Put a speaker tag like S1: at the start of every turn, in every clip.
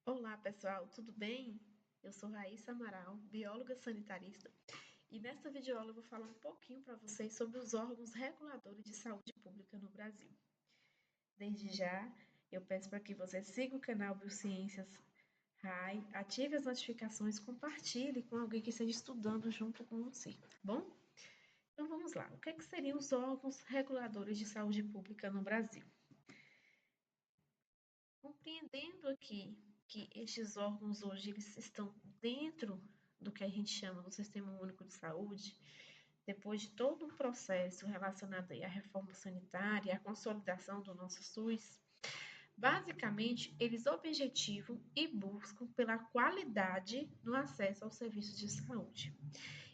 S1: Olá, pessoal, tudo bem? Eu sou Raíssa Amaral, bióloga sanitarista, e nesta videoaula eu vou falar um pouquinho para vocês sobre os órgãos reguladores de saúde pública no Brasil. Desde já, eu peço para que você siga o canal Biociências RAI, ative as notificações, compartilhe com alguém que esteja estudando junto com você, tá bom? Então vamos lá, o que seriam os órgãos reguladores de saúde pública no Brasil? Compreendendo aqui que estes órgãos hoje eles estão dentro do que a gente chama do Sistema Único de Saúde, depois de todo um processo relacionado à reforma sanitária, à consolidação do nosso SUS, basicamente eles objetivam e buscam pela qualidade no acesso aos serviços de saúde.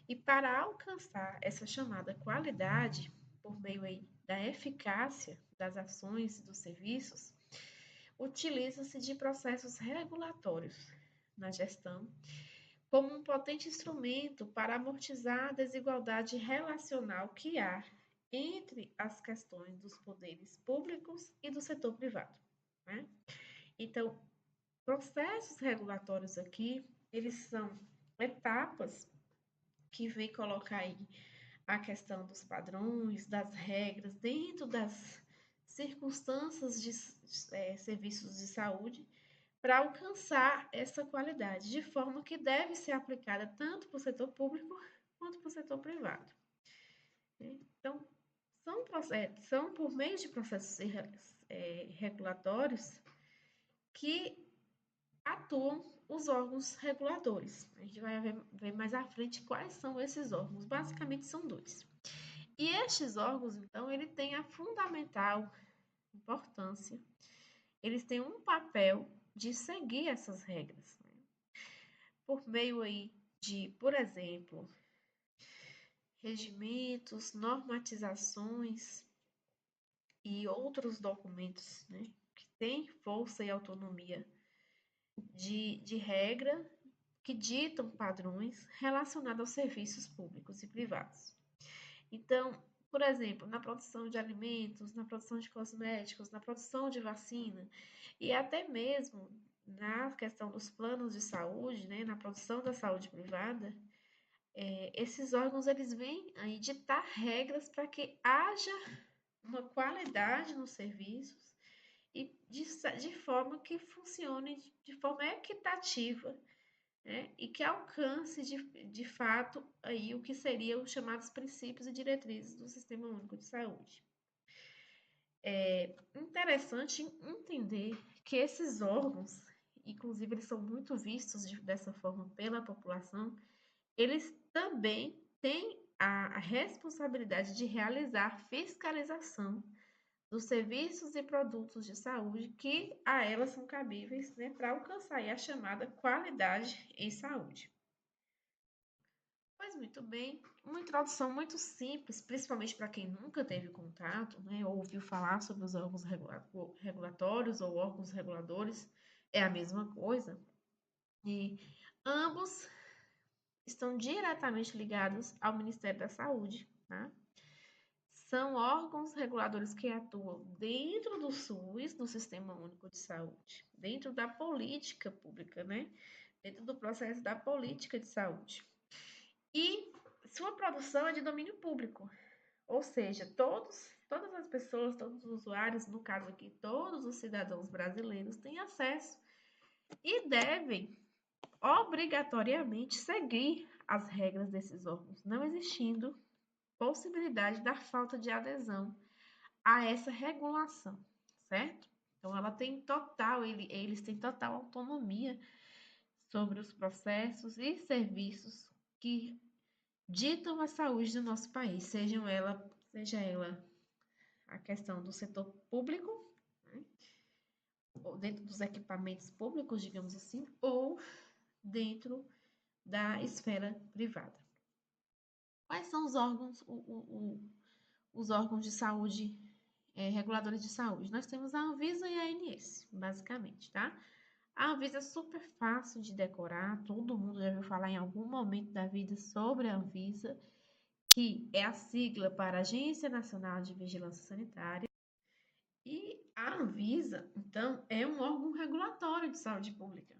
S1: E para alcançar essa chamada qualidade, por meio aí da eficácia das ações e dos serviços, utiliza-se de processos regulatórios na gestão como um potente instrumento para amortizar a desigualdade relacional que há entre as questões dos poderes públicos e do setor privado, né? Então, processos regulatórios aqui, eles são etapas que vêm colocar aí a questão dos padrões, das regras, dentro das circunstâncias de serviços de saúde, para alcançar essa qualidade, de forma que deve ser aplicada tanto para o setor público quanto para o setor privado. Então, são por meio de processos regulatórios que atuam os órgãos reguladores. A gente vai ver mais à frente quais são esses órgãos. Basicamente, são dois. E estes órgãos, então, ele tem a fundamental importância, eles têm um papel de seguir essas regras, né? Por meio aí de, por exemplo, regimentos, normatizações e outros documentos, né, que têm força e autonomia de regra que ditam padrões relacionados aos serviços públicos e privados. Então, por exemplo, na produção de alimentos, na produção de cosméticos, na produção de vacina e até mesmo na questão dos planos de saúde, né, na produção da saúde privada, esses órgãos eles vêm a ditar regras para que haja uma qualidade nos serviços e de forma que funcione de forma equitativa, né, e que alcance de fato aí o que seriam os chamados princípios e diretrizes do Sistema Único de Saúde. É interessante entender que esses órgãos, inclusive eles são muito vistos dessa forma pela população, eles também têm a responsabilidade de realizar fiscalização dos serviços e produtos de saúde que a elas são cabíveis, né, para alcançar a chamada qualidade em saúde. Pois muito bem, uma introdução muito simples, principalmente para quem nunca teve contato, né, ou ouviu falar sobre os órgãos regulatórios ou órgãos reguladores, é a mesma coisa. E ambos estão diretamente ligados ao Ministério da Saúde, tá? São órgãos reguladores que atuam dentro do SUS, do Sistema Único de Saúde, dentro da política pública, né? Dentro do processo da política de saúde. E sua produção é de domínio público, ou seja, todas as pessoas, todos os usuários, no caso aqui, todos os cidadãos brasileiros têm acesso e devem obrigatoriamente seguir as regras desses órgãos, não existindo possibilidade da falta de adesão a essa regulação, certo? Então, eles têm total autonomia sobre os processos e serviços que ditam a saúde do nosso país, seja ela a questão do setor público, né, ou dentro dos equipamentos públicos, digamos assim, ou dentro da esfera privada. Quais são os órgãos de saúde, reguladores de saúde? Nós temos a Anvisa e a ANS, basicamente, tá? A Anvisa é super fácil de decorar, todo mundo já ouviu falar em algum momento da vida sobre a Anvisa, que é a sigla para Agência Nacional de Vigilância Sanitária. E a Anvisa, então, é um órgão regulatório de saúde pública.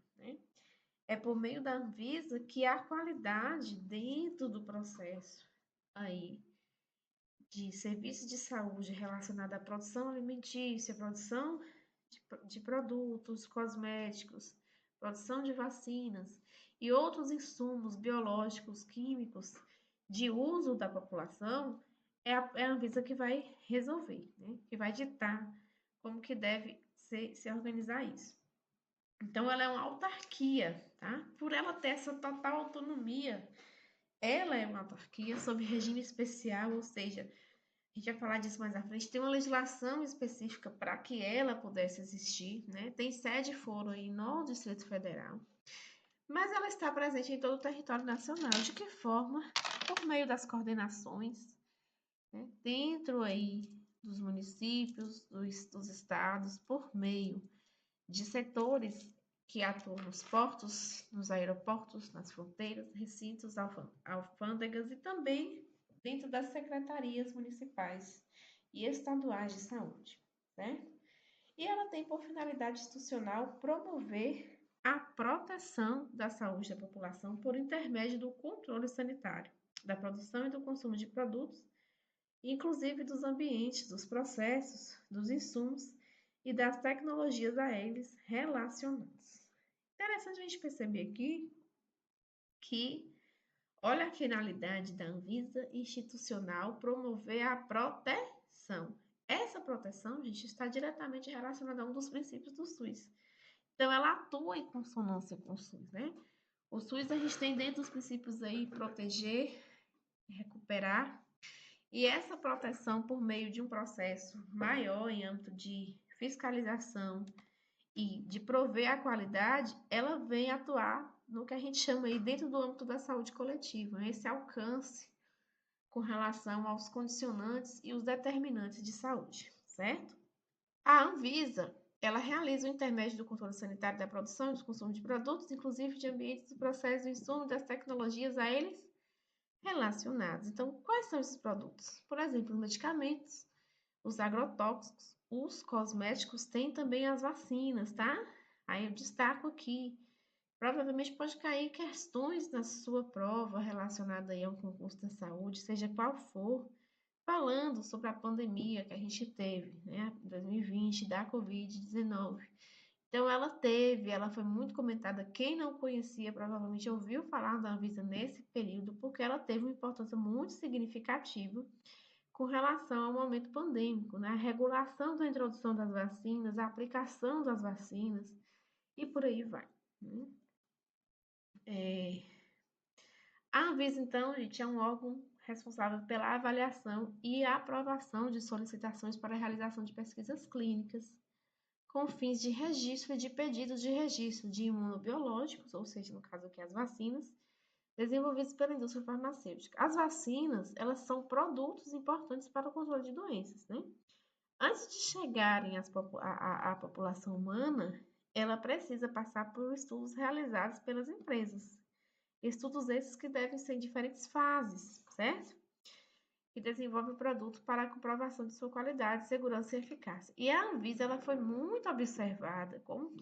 S1: É por meio da Anvisa que a qualidade dentro do processo aí de serviços de saúde relacionado à produção alimentícia, produção de produtos cosméticos, produção de vacinas e outros insumos biológicos, químicos de uso da população, é a Anvisa que vai resolver, né? Que vai ditar como que deve se organizar isso. Então, ela é uma autarquia, tá? Por ela ter essa total autonomia, ela é uma autarquia sob regime especial, ou seja, a gente vai falar disso mais à frente, tem uma legislação específica para que ela pudesse existir, né? Tem sede e foro aí no Distrito Federal, mas ela está presente em todo o território nacional. De que forma? Por meio das coordenações, né? Dentro aí dos municípios, dos estados, por meio de setores que atuam nos portos, nos aeroportos, nas fronteiras, recintos, alfândegas e também dentro das secretarias municipais e estaduais de saúde, certo? E ela tem por finalidade institucional promover a proteção da saúde da população por intermédio do controle sanitário, da produção e do consumo de produtos, inclusive dos ambientes, dos processos, dos insumos e das tecnologias a eles relacionados. Interessante a gente perceber aqui que, olha a finalidade da Anvisa institucional promover a proteção. Essa proteção, gente, está diretamente relacionada a um dos princípios do SUS. Então, ela atua em consonância com o SUS, né? O SUS a gente tem dentro dos princípios aí proteger, recuperar, e essa proteção por meio de um processo maior em âmbito de fiscalização e de prover a qualidade, ela vem atuar no que a gente chama aí dentro do âmbito da saúde coletiva, né? Esse alcance com relação aos condicionantes e os determinantes de saúde, certo? A Anvisa, ela realiza o intermédio do controle sanitário da produção e do consumo de produtos, inclusive de ambientes do processo de insumo das tecnologias a eles relacionados. Então, quais são esses produtos? Por exemplo, os medicamentos, os agrotóxicos, os cosméticos, tem também as vacinas, tá? Aí eu destaco aqui. Provavelmente pode cair questões na sua prova relacionada aí ao concurso da saúde, seja qual for, falando sobre a pandemia que a gente teve, né, em 2020, da Covid-19. Então, ela foi muito comentada. Quem não conhecia provavelmente ouviu falar da Anvisa nesse período, porque ela teve uma importância muito significativa com relação ao momento pandêmico, né? A regulação da introdução das vacinas, a aplicação das vacinas e por aí vai, né? A Anvisa, então, gente, é um órgão responsável pela avaliação e aprovação de solicitações para a realização de pesquisas clínicas, com fins de registro e de pedidos de registro de imunobiológicos, ou seja, no caso aqui as vacinas, desenvolvidos pela indústria farmacêutica. As vacinas, elas são produtos importantes para o controle de doenças, né? Antes de chegarem à população humana, ela precisa passar por estudos realizados pelas empresas. Estudos esses que devem ser em diferentes fases, certo? Que desenvolve o produto para a comprovação de sua qualidade, segurança e eficácia. E a Anvisa, ela foi muito observada, como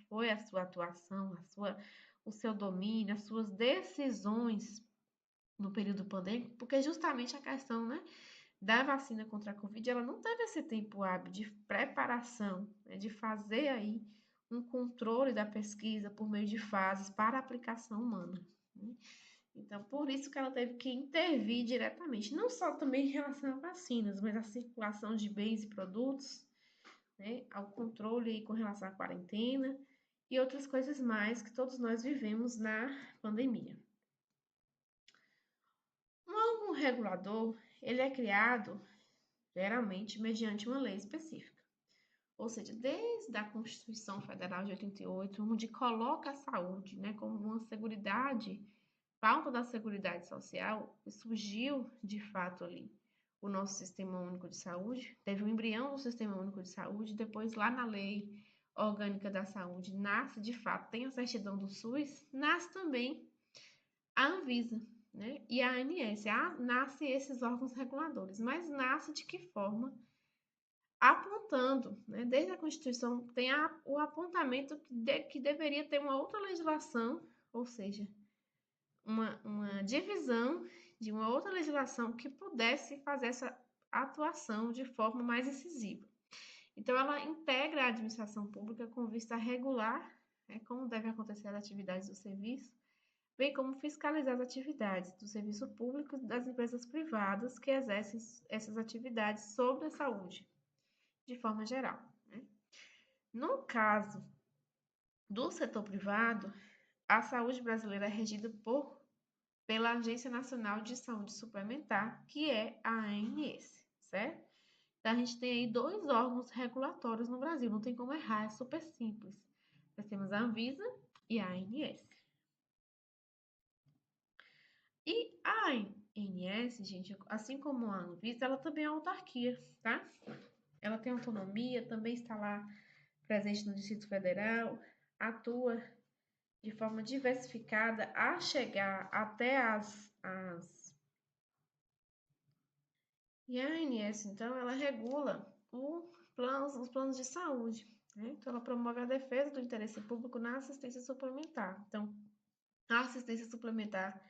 S1: foi a sua atuação, o seu domínio, as suas decisões no período pandêmico, porque justamente a questão, né, da vacina contra a Covid, ela não teve esse tempo hábil de preparação, né, de fazer aí um controle da pesquisa por meio de fases para a aplicação humana, né? Então, por isso que ela teve que intervir diretamente, não só também em relação a vacinas, mas a circulação de bens e produtos, né, ao controle com relação à quarentena e outras coisas mais que todos nós vivemos na pandemia. Um órgão regulador, ele é criado geralmente mediante uma lei específica. Ou seja, desde a Constituição Federal de 88, onde coloca a saúde, né, como uma seguridade, falta da seguridade social, surgiu de fato ali o nosso Sistema Único de Saúde, teve o embrião do Sistema Único de Saúde, depois lá na Lei Orgânica da Saúde nasce de fato, tem a certidão do SUS, nasce também a Anvisa, né, e a ANS, nasce esses órgãos reguladores, mas nasce de que forma? apontando, né? Desde a Constituição tem o apontamento que deveria ter uma outra legislação, ou seja, uma divisão de uma outra legislação que pudesse fazer essa atuação de forma mais incisiva. Então, ela integra a administração pública com vista a regular, né, como devem acontecer as atividades do serviço, bem como fiscalizar as atividades do serviço público e das empresas privadas que exercem essas atividades sobre a saúde, de forma geral, né? No caso do setor privado, a saúde brasileira é regida pela Agência Nacional de Saúde Suplementar, que é a ANS, certo? Então, a gente tem aí dois órgãos regulatórios no Brasil, não tem como errar, é super simples. Nós temos a Anvisa e a ANS. E a ANS, gente, assim como a Anvisa, ela também é autarquia, tá? Ela tem autonomia, também está lá presente no Distrito Federal, atua de forma diversificada a chegar até E a ANS, então, ela regula os planos de saúde, né? Então, ela promove a defesa do interesse público na assistência suplementar. Então, a assistência suplementar,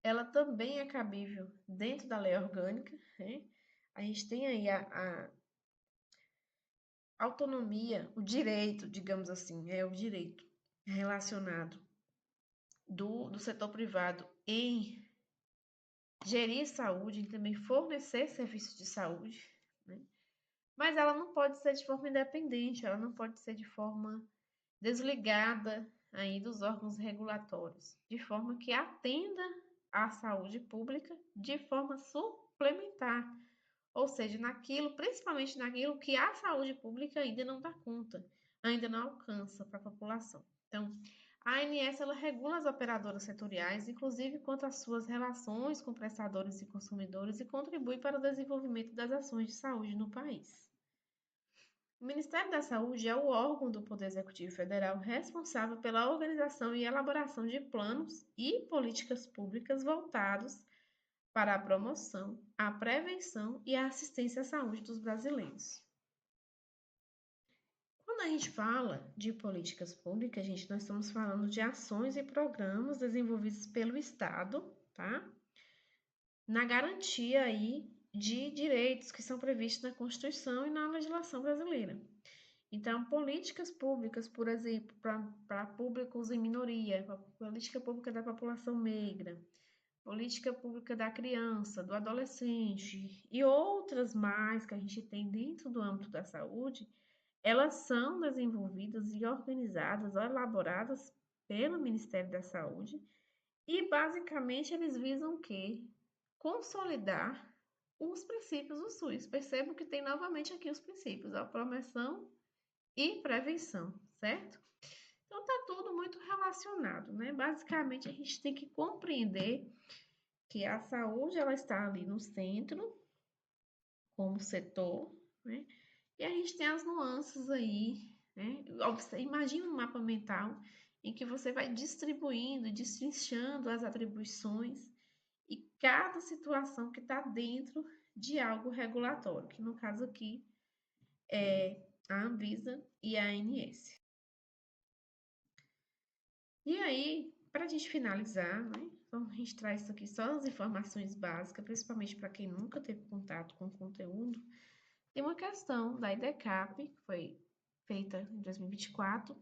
S1: ela também é cabível dentro da lei orgânica, né? A gente tem aí a autonomia, o direito, digamos assim, é o direito relacionado do setor privado em gerir saúde, em também fornecer serviços de saúde, né? Mas ela não pode ser de forma independente, ela não pode ser de forma desligada aí dos órgãos regulatórios, de forma que atenda à saúde pública de forma suplementar, ou seja, naquilo, principalmente naquilo que a saúde pública ainda não dá conta, ainda não alcança para a população. Então, a ANS ela regula as operadoras setoriais, inclusive quanto às suas relações com prestadores e consumidores, e contribui para o desenvolvimento das ações de saúde no país. O Ministério da Saúde é o órgão do Poder Executivo Federal responsável pela organização e elaboração de planos e políticas públicas voltados para a promoção, a prevenção e a assistência à saúde dos brasileiros. Quando a gente fala de políticas públicas, gente, nós estamos falando de ações e programas desenvolvidos pelo Estado, tá? Na garantia aí de direitos que são previstos na Constituição e na legislação brasileira. Então, políticas públicas, por exemplo, para públicos em minoria, política pública da população negra, política pública da criança, do adolescente e outras mais que a gente tem dentro do âmbito da saúde, elas são desenvolvidas e organizadas ou elaboradas pelo Ministério da Saúde e basicamente eles visam o quê? Consolidar os princípios do SUS. Percebo que tem novamente aqui os princípios, a promoção e prevenção, certo? Então tá tudo muito relacionado, né? Basicamente a gente tem que compreender que a saúde ela está ali no centro como setor, né? E a gente tem as nuances aí, né? Imagina um mapa mental em que você vai distribuindo, destrinchando as atribuições e cada situação que está dentro de algo regulatório, que no caso aqui é a Anvisa e a ANS. E aí, para a gente finalizar, né? Então, a gente traz isso aqui só as informações básicas, principalmente para quem nunca teve contato com o conteúdo. Tem uma questão da IDECAP, que foi feita em 2024,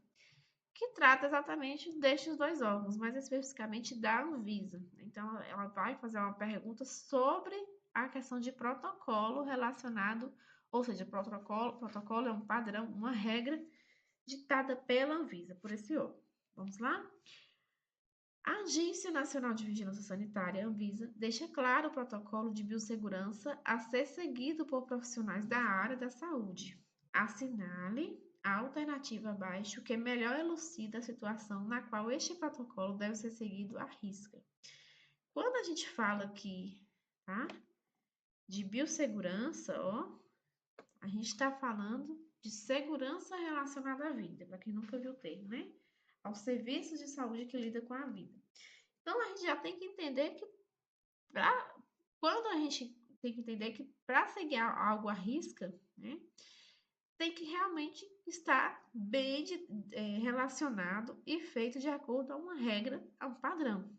S1: que trata exatamente destes dois órgãos, mais especificamente da Anvisa. Então, ela vai fazer uma pergunta sobre a questão de protocolo relacionado, ou seja, protocolo é um padrão, uma regra ditada pela Anvisa, por esse órgão. Vamos lá? A Agência Nacional de Vigilância Sanitária, Anvisa, deixa claro o protocolo de biossegurança a ser seguido por profissionais da área da saúde. Assinale a alternativa abaixo que melhor elucida a situação na qual este protocolo deve ser seguido à risca. Quando a gente fala aqui, tá, de biossegurança, ó, a gente está falando de segurança relacionada à vida, para quem nunca viu o termo, né? Aos serviços de saúde que lidam com a vida. Então, a gente já tem que entender que quando a gente tem que entender que para seguir algo à risca, né, tem que realmente estar bem relacionado e feito de acordo a uma regra, a um padrão.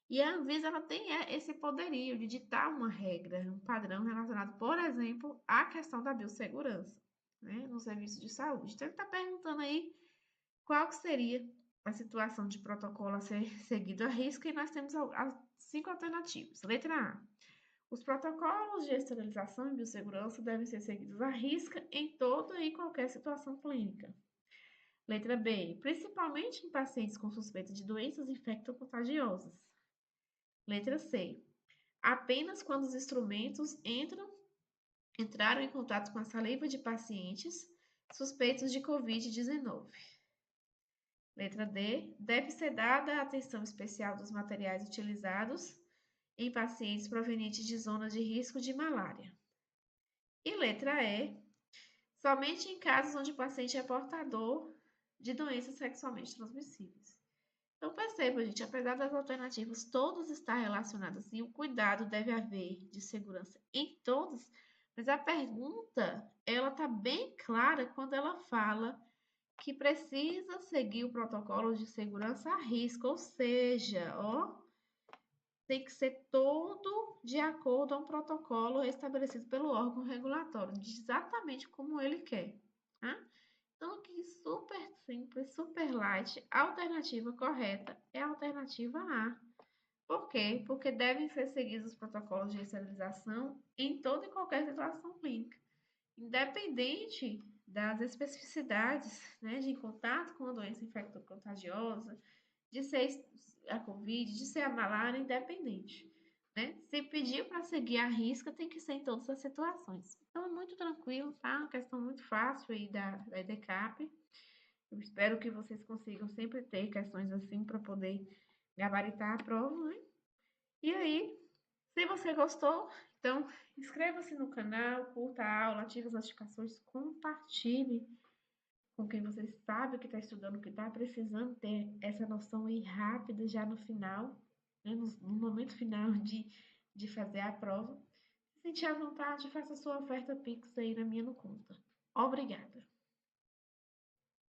S1: E a Anvisa ela tem esse poderio de ditar uma regra, um padrão relacionado, por exemplo, à questão da biossegurança, né, no serviço de saúde. Então, ele está perguntando aí qual que seria a situação de protocolo a ser seguido à risca, e nós temos as 5 alternativas. Letra A. Os protocolos de esterilização e biossegurança devem ser seguidos à risca em toda e qualquer situação clínica. Letra B. Principalmente em pacientes com suspeita de doenças infecto-contagiosas. Letra C. Apenas quando os instrumentos entraram em contato com a saliva de pacientes suspeitos de Covid-19. Letra D. Deve ser dada atenção especial dos materiais utilizados em pacientes provenientes de zonas de risco de malária. E letra E. Somente em casos onde o paciente é portador de doenças sexualmente transmissíveis. Então perceba, gente, apesar das alternativas todas estar relacionadas e o cuidado deve haver de segurança em todas, mas a pergunta, ela tá bem clara quando ela fala que precisa seguir o protocolo de segurança à risco, ou seja, ó, tem que ser todo de acordo a um protocolo estabelecido pelo órgão regulatório, exatamente como ele quer, tá? Então, aqui, super simples, super light, a alternativa correta é a alternativa A. Por quê? Porque devem ser seguidos os protocolos de esterilização em toda e qualquer situação clínica, independente das especificidades, né, de contato com a doença infecto-contagiosa, de ser a Covid, de ser a malária, independente. Né? Se pediu para seguir a risca, tem que ser em todas as situações. Então é muito tranquilo, tá? Uma questão muito fácil aí da EDCAP. Eu espero que vocês consigam sempre ter questões assim para poder gabaritar a prova, né? E aí, se você gostou, então inscreva-se no canal, curta a aula, ative as notificações, compartilhe com quem você sabe que está estudando, que está precisando ter essa noção aí rápida já no final, né, no momento final de fazer a prova. Se sentir à vontade, faça sua oferta Pix aí na minha no conta. Obrigada!